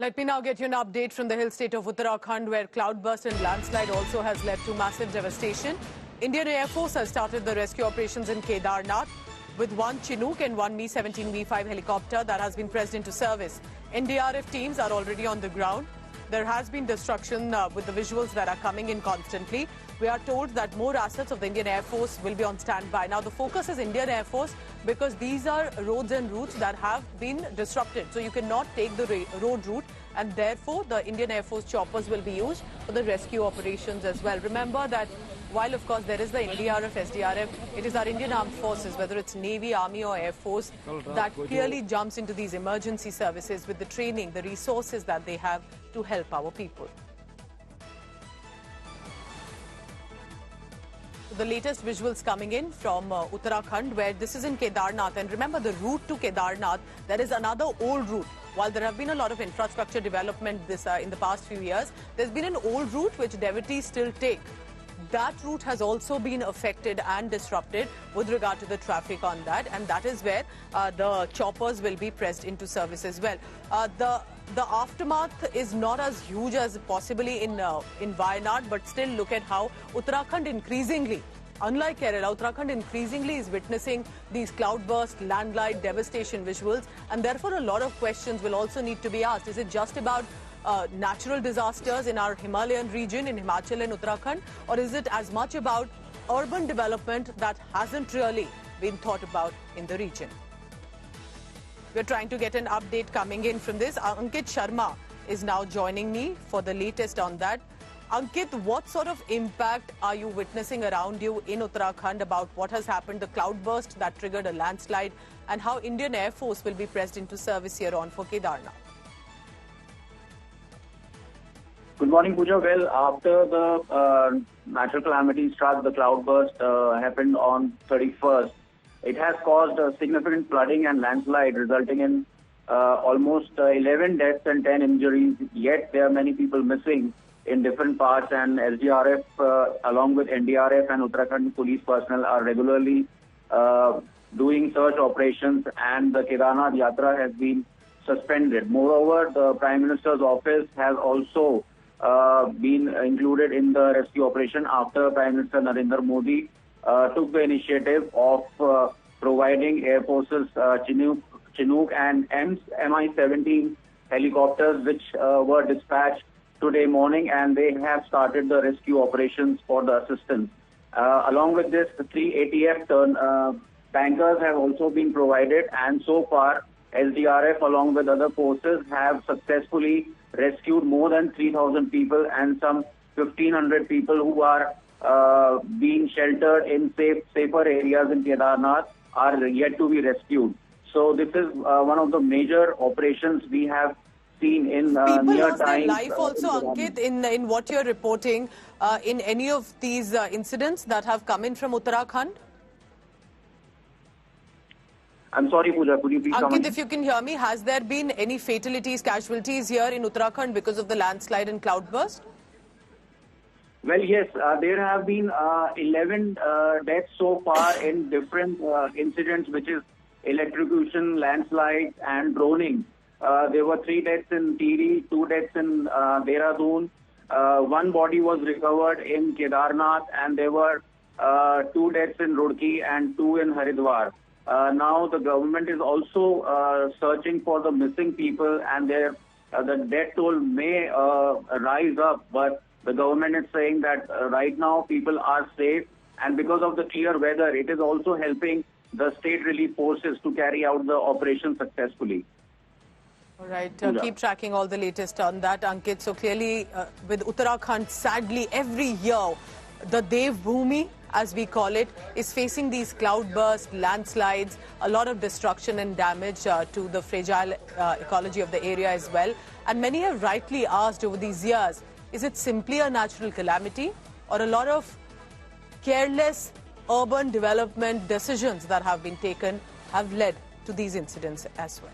Let me now get you an update from the hill state of Uttarakhand, where cloudburst and landslide also has led to massive devastation. Indian Air Force has started the rescue operations in Kedarnath with one Chinook and one Mi-17 V5 helicopter that has been pressed into service. NDRF teams are already on the ground. There has been destruction with the visuals that are coming in constantly. We are told that more assets of the Indian Air Force will be on standby. Now, the focus is Indian Air Force because these are roads and routes that have been disrupted. So you cannot take the road route, and therefore the Indian Air Force choppers will be used for the rescue operations as well. Remember that while, of course, there is the NDRF, SDRF, it is our Indian Armed Forces, whether it's Navy, Army or Air Force, that clearly jumps into these emergency services with the training, the resources that they have to help our people. The latest visuals coming in from Uttarakhand, where this is in Kedarnath. And remember, the route to Kedarnath, there is another old route. While there have been a lot of infrastructure development in the past few years, there's been an old route which devotees still take. That route has also been affected and disrupted with regard to the traffic on that, and that is where the choppers will be pressed into service as well. The aftermath is not as huge as possibly in Wayanad, but still look at how Uttarakhand increasingly, unlike Kerala, Uttarakhand increasingly is witnessing these cloudburst, landslide, devastation visuals, and therefore a lot of questions will also need to be asked. Is it just about natural disasters in our Himalayan region, in Himachal and Uttarakhand, or is it as much about urban development that hasn't really been thought about in the region? We're trying to get an update coming in from this. Ankit Sharma is now joining me for the latest on that. Ankit, what sort of impact are you witnessing around you in Uttarakhand about what has happened, the cloudburst that triggered a landslide, and how Indian Air Force will be pressed into service here on for Kedarnath? Good morning, Pooja. Well, after the natural calamity struck, the cloudburst happened on 31st. It has caused significant flooding and landslide, resulting in almost 11 deaths and 10 injuries. Yet there are many people missing in different parts, and SDRF, along with NDRF and Uttarakhand police personnel, are regularly doing search operations, and the Kedarnath Yatra has been suspended. Moreover, the Prime Minister's office has also been included in the rescue operation after Prime Minister Narendra Modi took the initiative of providing Air Force's Chinook and Mi-17 helicopters, which were dispatched today morning, and they have started the rescue operations for the assistance. Along with this, the 3 ATF tankers have also been provided, and so far SDRF along with other forces have successfully rescued more than 3,000 people, and some 1,500 people who are being sheltered in safer areas in Kedarnath are yet to be rescued. So this is one of the major operations we have seen in near time. People lost their life also, Ankit, in what you're reporting, in any of these incidents that have come in from Uttarakhand? I'm sorry, Pooja, could you please come Ankit, if you can hear me, has there been any fatalities, casualties here in Uttarakhand because of the landslide and cloudburst? Well, yes, there have been 11 deaths so far in different incidents, which is electrocution, landslide and droning. There were 3 deaths in Tiri, 2 deaths in Dehradun. 1 body was recovered in Kedarnath, and there were 2 deaths in Roorkee and 2 in Haridwar. Now the government is also searching for the missing people, and the death toll may rise up, but the government is saying that right now people are safe, and because of the clear weather, it is also helping the state relief forces to carry out the operation successfully. All right, keep tracking all the latest on that, Ankit. So clearly, with Uttarakhand, sadly, every year, the Dev Bhumi, as we call it, is facing these cloudbursts, landslides, a lot of destruction and damage to the fragile ecology of the area as well. And many have rightly asked over these years, is it simply a natural calamity, or a lot of careless urban development decisions that have been taken have led to these incidents as well?